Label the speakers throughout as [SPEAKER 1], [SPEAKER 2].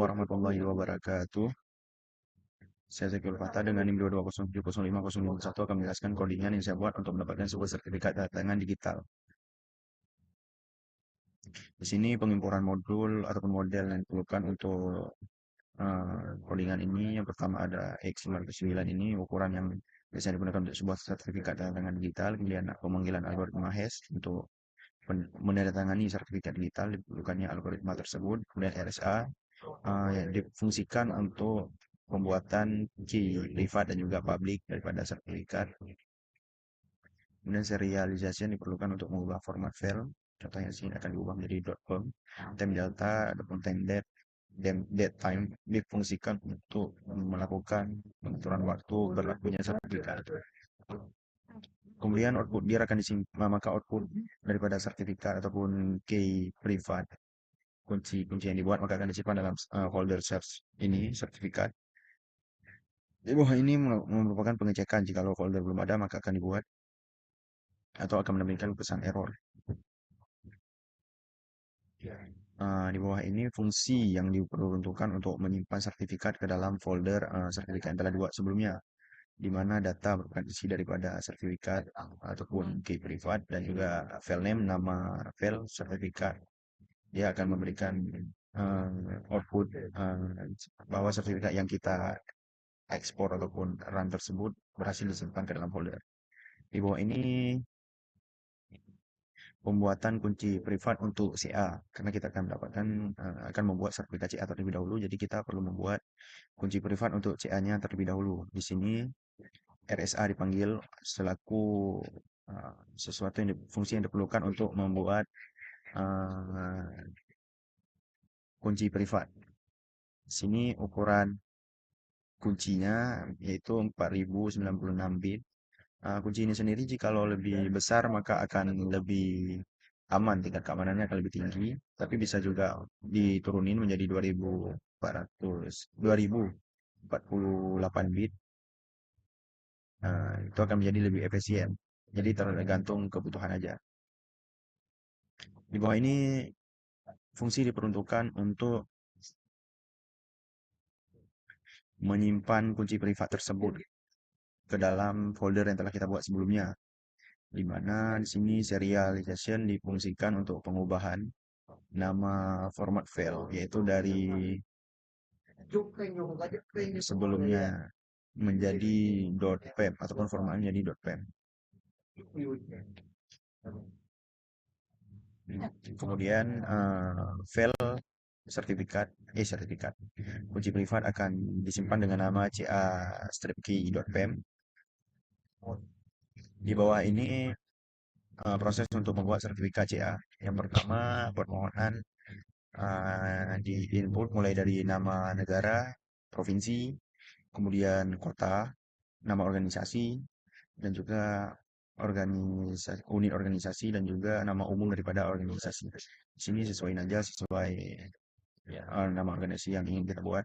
[SPEAKER 1] warahmatullahi wabarakatuh. Saya Zakir Fatah dengan NIM 220705051 akan menjelaskan codingan yang saya buat untuk mendapatkan sebuah sertifikat tangan digital. Di sini pengimportan modul ataupun model yang diperlukan untuk codingan ini. Yang pertama ada X59 ini, ukuran yang biasanya digunakan untuk sebuah sertifikat tangan digital. Kemudian pemanggilan algoritma hash untuk menandatangani sertifikat digital, diperlukannya algoritma tersebut. Kemudian RSA yang difungsikan untuk pembuatan key privat dan juga public daripada sertifikat. Kemudian serialization diperlukan untuk mengubah format file. Contohnya di sini akan diubah menjadi .com. Time delta ataupun date time difungsikan untuk melakukan pengaturan waktu berlakunya sertifikat. Kemudian output dia akan disimpan, maka output daripada sertifikat ataupun key privat kunci yang dibuat maka akan disimpan dalam folder ini sertifikat. Di bawah ini merupakan pengecekan. Jika folder belum ada maka akan dibuat atau akan menemukan pesan error. Di bawah ini fungsi yang diperuntukkan untuk menyimpan sertifikat ke dalam folder sertifikat yang telah dibuat sebelumnya, di mana data merupakan isi daripada sertifikat ataupun key privat dan juga file name, nama file sertifikat. Dia akan memberikan output bahwa sertifikat yang kita ekspor ataupun run tersebut berhasil disimpan ke dalam folder. Di bawah ini pembuatan kunci privat untuk CA, karena kita akan mendapatkan akan membuat sertifikat CA terlebih dahulu, jadi kita perlu membuat kunci privat untuk CA-nya terlebih dahulu. Di sini RSA dipanggil selaku sesuatu fungsi yang diperlukan untuk membuat kunci privat. Di sini ukuran kuncinya yaitu 4096 bit. Kunci ini sendiri jikalau lebih besar maka akan lebih aman, tingkat keamanannya akan lebih tinggi, tapi bisa juga diturunin menjadi 2048 bit. Itu akan menjadi lebih efisien. Jadi tergantung kebutuhan aja. Di bawah ini fungsi diperuntukkan untuk menyimpan kunci privat tersebut ke dalam folder yang telah kita buat sebelumnya, di mana di sini serialization difungsikan untuk pengubahan nama format file, yaitu dari sebelumnya menjadi .pem ataupun formatnya menjadi .pem. Kemudian file sertifikat kunci privat akan disimpan dengan nama ca-key.pem. Di bawah ini proses untuk membuat sertifikat CA. Yang pertama, permohonan di input mulai dari nama negara, provinsi, kemudian kota, nama organisasi, dan juga unit organisasi, dan juga nama umum daripada organisasi. Di sini sesuaiin aja sesuai nama organisasi yang ingin kita buat.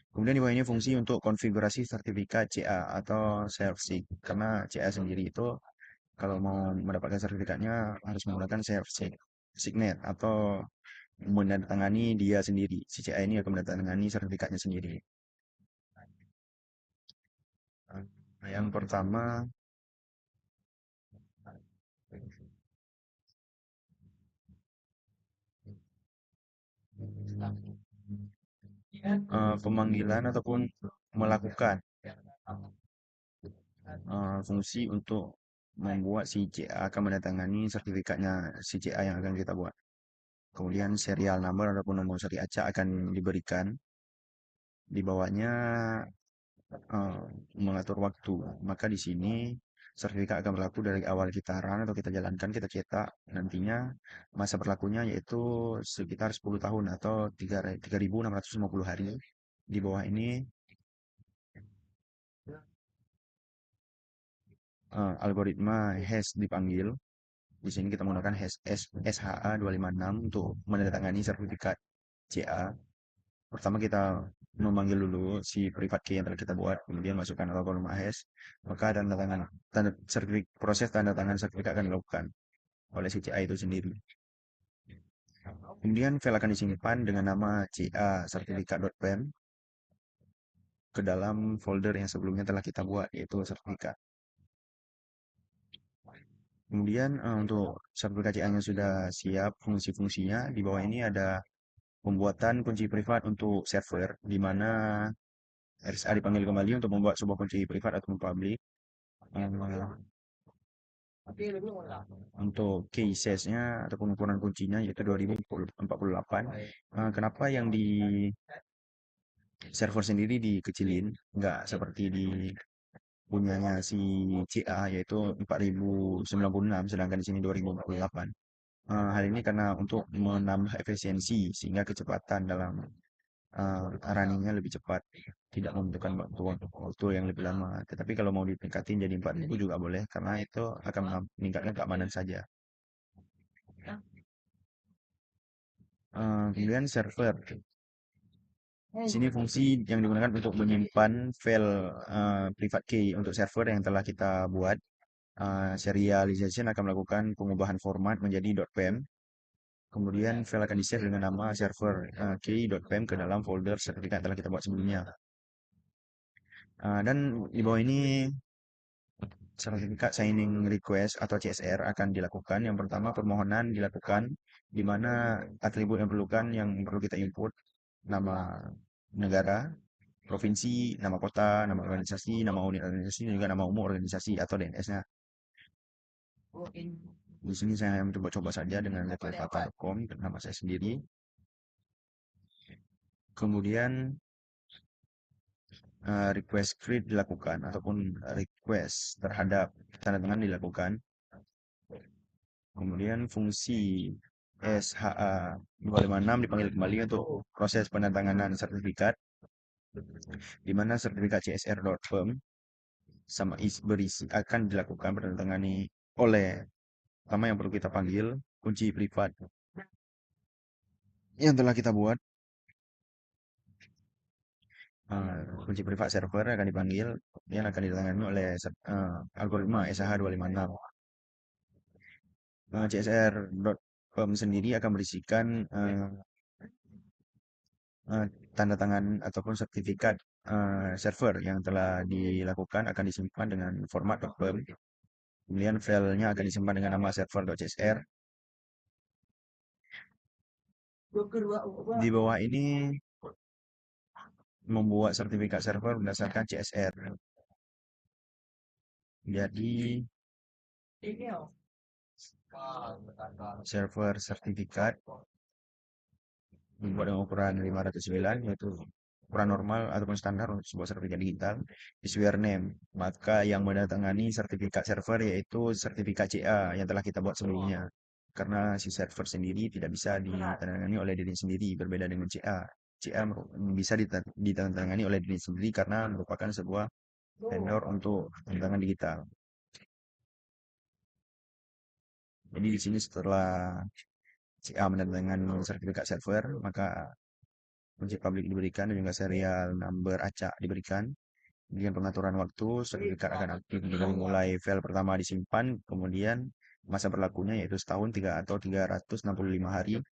[SPEAKER 1] Kemudian di bawah ini fungsi untuk konfigurasi sertifikat CA atau self-sig. Karena CA sendiri itu kalau mau mendapatkan sertifikatnya harus menggunakan self-sig signet atau menandatangani dia sendiri. Si CA ini akan menandatangani sertifikatnya sendiri. Yang pertama, pemanggilan ataupun melakukan fungsi untuk membuat si CA akan menandatangani sertifikatnya si CA yang akan kita buat. Kemudian serial number ataupun nomor seri acak akan diberikan. Di bawahnya mengatur waktu. Maka di sini sertifikat akan berlaku dari awal kita run atau kita jalankan, kita cetak. Nantinya masa berlakunya yaitu sekitar 10 tahun atau 3.650 hari. Di bawah ini algoritma hash dipanggil. Di sini kita menggunakan hash SHA256 untuk menandatangani sertifikat CA. Pertama kita memanggil dulu si private key yang telah kita buat, kemudian masukkan algoritma hash, maka proses tanda tangan sertifikat akan dilakukan oleh si CA itu sendiri. Kemudian file akan disimpan dengan nama ca sertifikat.pem ke dalam folder yang sebelumnya telah kita buat, yaitu sertifikat. Kemudian untuk sertifikat CA-nya sudah siap fungsi-fungsinya. Di bawah ini ada pembuatan kunci privat untuk server, di mana RSA dipanggil kembali untuk membuat sebuah kunci privat atau public. Eh, untuk key size-nya ataupun ukuran kuncinya yaitu 2048. Kenapa yang di server sendiri dikecilin, nggak seperti di punyanya si CA yaitu 4096 sedangkan di sini 2048. Hal ini karena untuk menambah efisiensi sehingga kecepatan dalam runningnya lebih cepat, tidak membutuhkan waktu yang lebih lama. Tetapi kalau mau ditingkatin jadi 4000 juga boleh karena itu akan meningkatkan keamanan saja. Kemudian server. Di sini fungsi yang digunakan untuk menyimpan file private key untuk server yang telah kita buat. Serialization akan melakukan pengubahan format menjadi .pem. Kemudian file akan di-save dengan nama server key.pem ke dalam folder sertifikat yang telah kita buat sebelumnya. Dan di bawah ini sertifikat signing request atau CSR akan dilakukan. Yang pertama permohonan dilakukan di mana atribut yang perlukan yang perlu kita input nama negara, provinsi, nama kota, nama organisasi, nama unit organisasi, dan juga nama umum organisasi atau DNS-nya. Di sini saya mencoba-coba saja dengan levelpata.com nama saya sendiri. Kemudian request create dilakukan ataupun request terhadap tanda tangan dilakukan. Kemudian fungsi SHA 256 dipanggil kembali untuk proses penandatanganan sertifikat, di mana sertifikat csr.firm sama berisi akan dilakukan penandatangani oleh pertama yang perlu kita panggil kunci privat yang telah kita buat. Kunci privat server akan dipanggil yang akan ditangani oleh algoritma SH256. CSR.firm sendiri akan berisikan tanda tangan ataupun sertifikat server yang telah dilakukan akan disimpan dengan format .firm. Kemudian filenya akan disimpan dengan nama server.csr. Di bawah ini membuat sertifikat server berdasarkan CSR. Jadi server sertifikat dibuat dengan ukuran 509 yaitu ukuran normal ataupun standar untuk sebuah sertifikat digital. Issuer name, maka yang menandatangani sertifikat server yaitu sertifikat CA yang telah kita buat sebelumnya. Karena si server sendiri tidak bisa ditandatangani oleh diri sendiri, berbeda dengan CA. CA bisa ditandatangani oleh diri sendiri karena merupakan sebuah vendor untuk tantangan digital. Jadi di sini setelah CA menandatangani sertifikat server, maka kunci publik diberikan dan juga serial number acak diberikan. Kemudian pengaturan waktu, sertifikat akan aktif dari mulai file pertama disimpan, kemudian masa berlakunya yaitu setahun 3 atau 365 hari.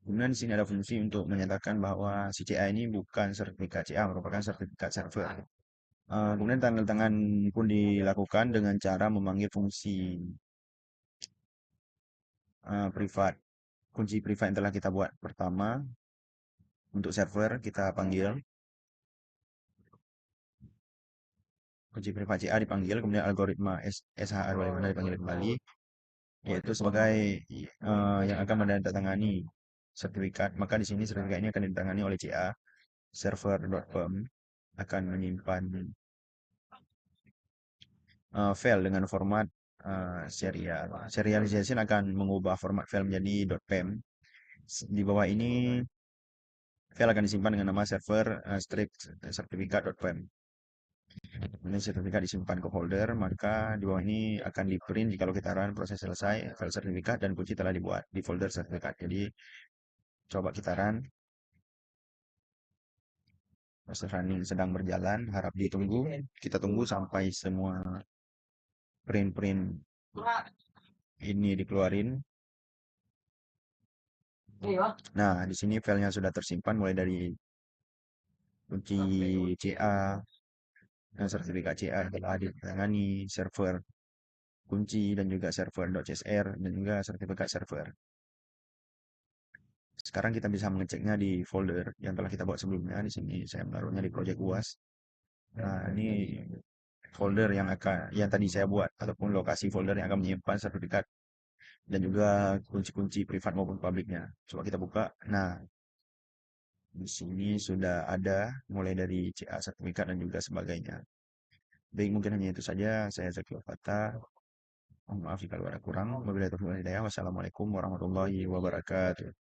[SPEAKER 1] Kemudian di sini ada fungsi untuk menyatakan bahwa si CA ini bukan sertifikat CA, merupakan sertifikat server. Kemudian tanda tangan pun dilakukan dengan cara memanggil fungsi privat, kunci privat yang telah kita buat pertama. Untuk server kita panggil kunci privat CA dipanggil, kemudian algoritma SHA256 dipanggil kembali, yaitu sebagai yang akan menandatangani sertifikat. Maka di sini sertifikat ini akan ditangani oleh CA. Server.firm akan menyimpan file dengan format serial. Serialization akan mengubah format file menjadi .pem. Di bawah ini file akan disimpan dengan nama server strip sertifikat.pem. Ini sertifikat disimpan ke folder, maka di bawah ini akan di print jika kita run proses selesai, file sertifikat dan kunci telah dibuat di folder sertifikat. Jadi coba kita run, proses running sedang berjalan, harap ditunggu, kita tunggu sampai semua print-print ini dikeluarin. Nah, di sini filenya sudah tersimpan mulai dari kunci CA, sertifikat CA yang telah ditangani, server kunci dan juga server .csr dan juga sertifikat server. Sekarang kita bisa mengeceknya di folder yang telah kita buat sebelumnya. Di sini saya menaruhnya di project UAS. Nah, ini folder yang tadi saya buat ataupun lokasi folder yang akan menyimpan sertifikat dan juga kunci-kunci privat maupun publiknya. Coba kita buka. Nah, di sini sudah ada mulai dari CA sertifikat dan juga sebagainya. Baik, mungkin hanya itu saja. Saya Zakil Fatah. Mohon maaf jika ada kurang. Wabillahi taufiq wal hidayah. Wassalamualaikum warahmatullahi wabarakatuh.